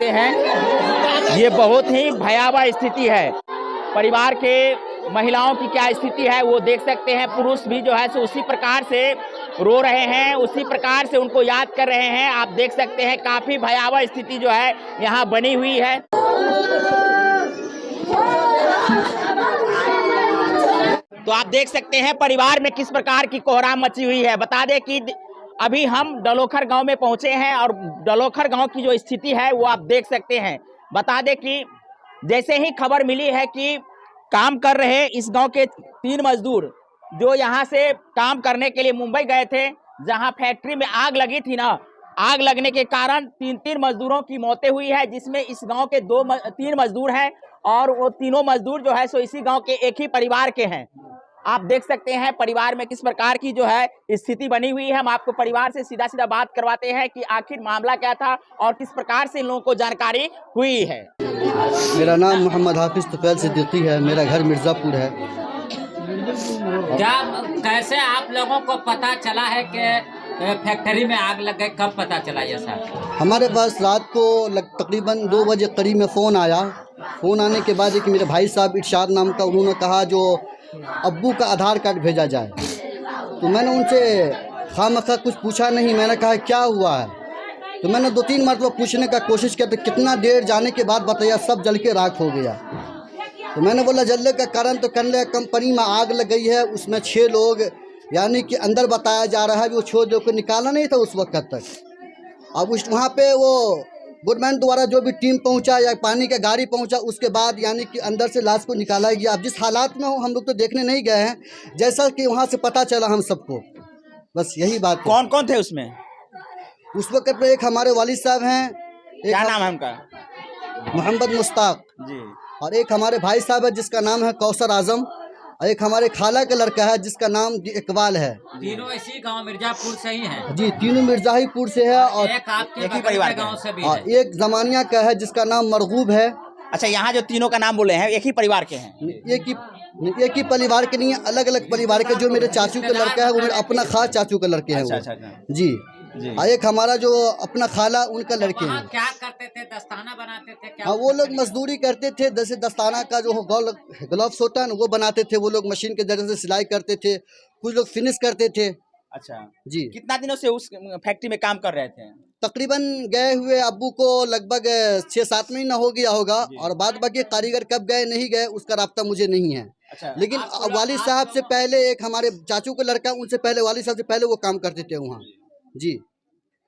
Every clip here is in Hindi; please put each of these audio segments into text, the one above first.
हैं ये बहुत ही भयावह स्थिति है। परिवार के महिलाओं की क्या स्थिति है वो देख सकते हैं। पुरुष भी जो है सो उसी प्रकार से रो रहे हैं, उसी प्रकार से उनको याद कर रहे हैं। आप देख सकते हैं काफी भयावह स्थिति जो है यहाँ बनी हुई है। तो आप देख सकते हैं परिवार में किस प्रकार की कोहराम मची हुई है। बता दें कि अभी हम डलोखर गांव में पहुंचे हैं और डलोखर गांव की जो स्थिति है वो आप देख सकते हैं। बता दें कि जैसे ही खबर मिली है कि काम कर रहे इस गांव के 3 मजदूर जो यहां से काम करने के लिए मुंबई गए थे, जहां फैक्ट्री में आग लगी थी ना, आग लगने के कारण 3 मजदूरों की मौतें हुई है, जिसमें इस गांव के 3 मजदूर हैं और वो तीनों मजदूर जो है सो इसी गांव के एक ही परिवार के हैं। आप देख सकते हैं परिवार में किस प्रकार की जो है स्थिति बनी हुई है। हम आपको परिवार से सीधा बात करवाते हैं कि आखिर मामला क्या था और किस प्रकार से इन लोगों को जानकारी हुई है। मेरा नाम मोहम्मद हाफिज तुफैल सिद्दीकी है। मेरा घर मिर्ज़ापुर है। क्या कैसे आप लोगों को पता चला है कि फैक्ट्री में आग लग गई? कब पता चला ये सर? हमारे पास रात को तकरीबन 2 बजे करीब में फ़ोन आया। फ़ोन आने के बाद एक मेरे भाई साहब इरशाद नाम का, उन्होंने कहा जो अब्बू का आधार कार्ड भेजा जाए। तो मैंने उनसे खामखा कुछ पूछा नहीं। मैंने कहा क्या हुआ है, तो मैंने 2-3 मरतबा पूछने का कोशिश किया। तो कितना देर जाने के बाद बताया सब जल के राख हो गया। तो मैंने बोला जलने का कारण तो कहने कंपनी में आग लग गई है, उसमें 6 लोग यानी कि अंदर बताया जा रहा है। वो 6 लोग को निकाला नहीं था उस वक्त तक। अब उस वहाँ पे वो गवर्नमेंट द्वारा जो भी टीम पहुंचा या पानी का गाड़ी पहुंचा, उसके बाद यानी कि अंदर से लाश को निकाला गया। अब जिस हालात में हो हम लोग तो देखने नहीं गए हैं, जैसा कि वहाँ से पता चला हम सबको, बस यही बात। कौन कौन थे उसमें? उस वक्त पे एक हमारे वालिद साहब हैं, क्या नाम है उनका? मोहम्मद मुश्ताक जी। और एक हमारे भाई साहब है जिसका नाम है कौसर आजम, और एक हमारे खाला का लड़का है जिसका नाम इकबाल है। तीनों इसी गांव मिर्जापुर से ही हैं? जी, तीनों मिर्जाहीपुर से है और एक आपके एक ही परिवार गांव से भी और है। एक जमानिया का है जिसका नाम मरगूब है। अच्छा, यहाँ जो तीनों का नाम बोले हैं एक ही परिवार के हैं? एक ही परिवार के नहीं है, अलग अलग परिवार के। जो मेरे चाचू का लड़का है वो मेरे अपना खास चाचू का लड़के हैं। अच्छा। जी। और एक हमारा जो अपना खाला उनका लड़के हैं। क्या करते थे? दस्ताना बनाते थे क्या? हाँ, वो लोग मजदूरी करते थे। जैसे दस्ताना का जो ग्लव्स होता है ना वो बनाते थे। वो लोग मशीन के जरिए से सिलाई करते थे, कुछ लोग फिनिश करते थे। अच्छा जी। कितना दिनों से उस फैक्ट्री में काम कर रहे थे? तकरीबन गए हुए अब्बू को लगभग 6-7 महीना हो गया होगा, और बाद बाकी कारीगर कब गए नहीं गए उसका राब्ता मुझे नहीं है। अच्छा। लेकिन वालिद साहब से पहले एक हमारे चाचू का लड़का, उनसे पहले वालिद साहब से पहले वो काम करते थे वहाँ। जी।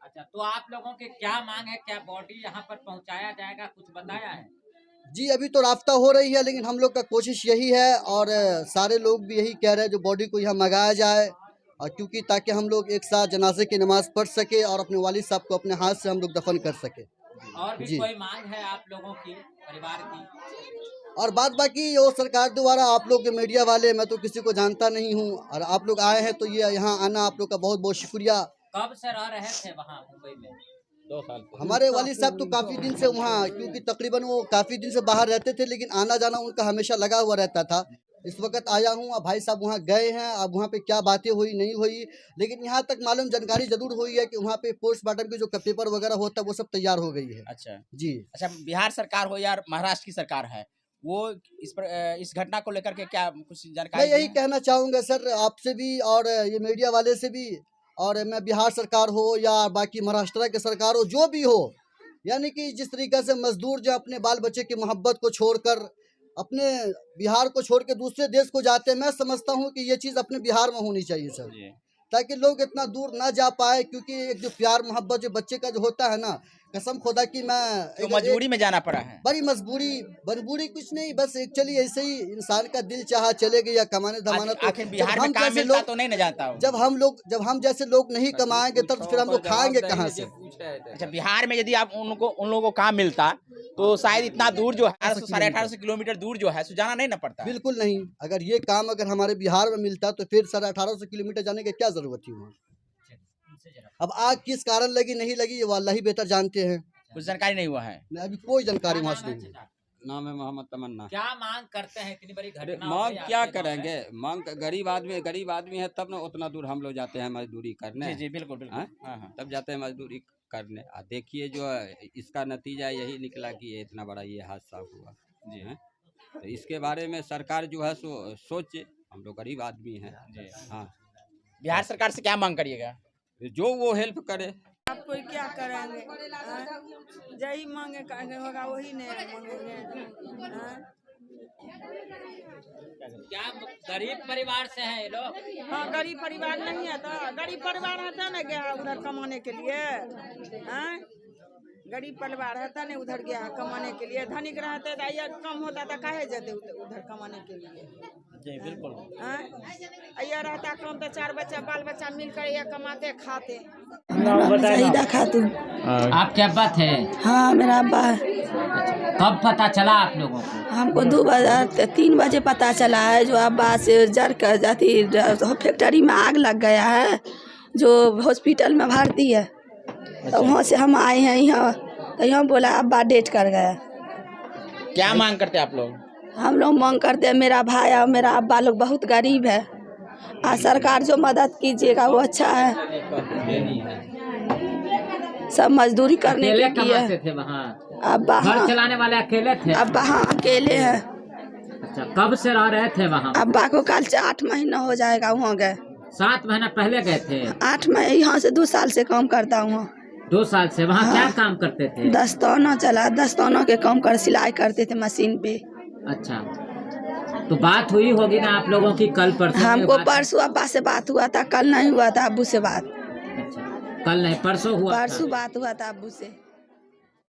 अच्छा, तो आप लोगों की क्या मांग है? क्या बॉडी यहाँ पर पहुँचाया जाएगा? कुछ बताया है? जी, अभी तो राब्ता हो रही है, लेकिन हम लोग का कोशिश यही है और सारे लोग भी यही कह रहे हैं जो बॉडी को यहाँ मंगाया जाए, और क्योंकि ताकि हम लोग एक साथ जनाजे की नमाज़ पढ़ सके और अपने वालिद साहब को अपने हाथ से हम लोग दफन कर सके। और भी जी। कोई मांग है आप लोगों की, परिवार की? और बात बाकी वो सरकार द्वारा, आप लोग के मीडिया वाले, मैं तो किसी को जानता नहीं हूँ, और आप लोग आए हैं तो ये यहाँ आना आप लोग का बहुत बहुत शुक्रिया। कब से रह रहे थे वहाँ मुंबई में? 2 साल। हमारे वालिद साहब तो काफ़ी दिन से वहाँ, क्योंकि तकरीबन वो काफ़ी दिन से बाहर रहते थे, लेकिन आना जाना उनका हमेशा लगा हुआ रहता था। इस वक्त आया हूँ, अब भाई साहब वहाँ गए हैं। अब वहाँ पे क्या बातें हुई नहीं हुई, लेकिन यहाँ तक मालूम जानकारी जरूर हुई है कि वहाँ पे पोस्टमार्टम की जो पेपर वगैरह होता है वो सब तैयार हो गई है। अच्छा जी। अच्छा, बिहार सरकार हो या महाराष्ट्र की सरकार है, वो इस घटना को लेकर के क्या कुछ जानकारी? मैं यही कहना चाहूँगा सर आपसे भी और ये मीडिया वाले से भी, और मैं बिहार सरकार हो या बाकी महाराष्ट्र की सरकार हो, जो भी हो, यानी कि जिस तरीके से मजदूर जो अपने बाल बच्चे की मोहब्बत को छोड़कर अपने बिहार को छोड़ के दूसरे देश को जाते हैं, मैं समझता हूँ कि ये चीज़ अपने बिहार में होनी चाहिए सर, ताकि लोग इतना दूर ना जा पाए। क्योंकि एक जो प्यार मोहब्बत जो बच्चे का जो होता है ना, कसम खुदा की मैं तो मजबूरी में जाना पड़ा है? बड़ी मजबूरी कुछ नहीं, बस एक्चुअली ऐसे ही इंसान का दिल चाहा चले गया कमाने धमाना। तो आखिर बिहार में काम मिलता तो नहीं न जाता हो? जब हम जैसे लोग नहीं कमाएंगे तब फिर हम लोग खाएंगे कहाँ से? अच्छा, बिहार में यदि आप उन लोगों को काम मिलता तो शायद इतना दूर जो है 1800 किलोमीटर दूर जो है सो जाना नहीं न पड़ता। बिल्कुल नहीं। अगर ये काम अगर हमारे बिहार में मिलता तो फिर 1850 किलोमीटर जाने की क्या जरूरत थी वहाँ। अब आग किस कारण लगी नहीं लगी ये अल्लाह ही बेहतर जानते हैं। कुछ जानकारी नहीं हुआ है? अभी कोई जानकारी वहाँ से नहीं। नाम है मोहम्मद तमन्ना। क्या मांग करते हैं? इतनी बड़ी घटना हो मांग गई क्या आपके गांव में? करेंगे? मांग गरीब आदमी है तब ना उतना दूर हम लोग जाते हैं मजदूरी करने। जी बिल्कुल। हाँ? हाँ। तब जाते हैं मजदूरी करने। देखिए जो इसका नतीजा यही निकला कि ये इतना बड़ा ये हादसा हुआ जी हैं। तो इसके बारे में सरकार जो है सो सोचे, हम लोग गरीब आदमी हैं जी। हाँ, बिहार सरकार से क्या मांग करिएगा? जो वो हेल्प करे। आप कोई क्या करेंगे? यही मांगे होगा वही नहीं मांगेंगे। क्या गरीब परिवार से है ये लोग? हाँ, गरीब परिवार नहीं है तो गरीब परिवार रहता ना गया उधर कमाने के लिए। गरीब परिवार रहता नहीं उधर गया कमाने के लिए। धनिक रहते तो ये कम होता तो काहे जाते उधर कमाने के लिए जी बिल्कुल। ये रहता कम तो 4 बच्चा बाल बच्चा मिलकर ये कमाते खाते। शहीदा खातून। आपके अब्बा थे? हाँ, मेरा अब्बा है। कब पता चला आप लोगों को? हमको 3 बजे पता चला है जो अब्बा से जर कर जाती फैक्ट्री में आग लग गया है जो हॉस्पिटल में भर्ती है। तो वहाँ से हम आए हैं यहाँ, तो यहाँ बोला अब्बा डेथ कर गया। क्या मांग करते हैं आप लोग? हम लोग मांग करते हैं, मेरा भाई और मेरा अब्बा लोग बहुत गरीब है और सरकार जो मदद कीजिएगा वो अच्छा है। सब मजदूरी करने के लिए कमाते थे वहाँ? अब्बा घर चलाने वाले अकेले थे? अब्बा हाँ अकेले हैं। अच्छा, कब से रह रहे थे वहाँ? अब्बा को कल से 8 महीना हो जाएगा वहाँ गए। 7 महीना पहले गए थे? 8 महीने यहाँ से 2 साल से काम करता हूँ। 2 साल से वहाँ क्या काम करते थे? दस्ताना चला, दस्ताना के काम कर सिलाई करते थे मशीन पे। अच्छा, तो बात हुई होगी ना आप लोगों की कल परसों? हमको परसों अब्बा से बात हुआ था, कल नहीं हुआ था अब्बू से बात। अच्छा, कल नहीं परसों हुआ? परसों बात हुआ था अब्बू से।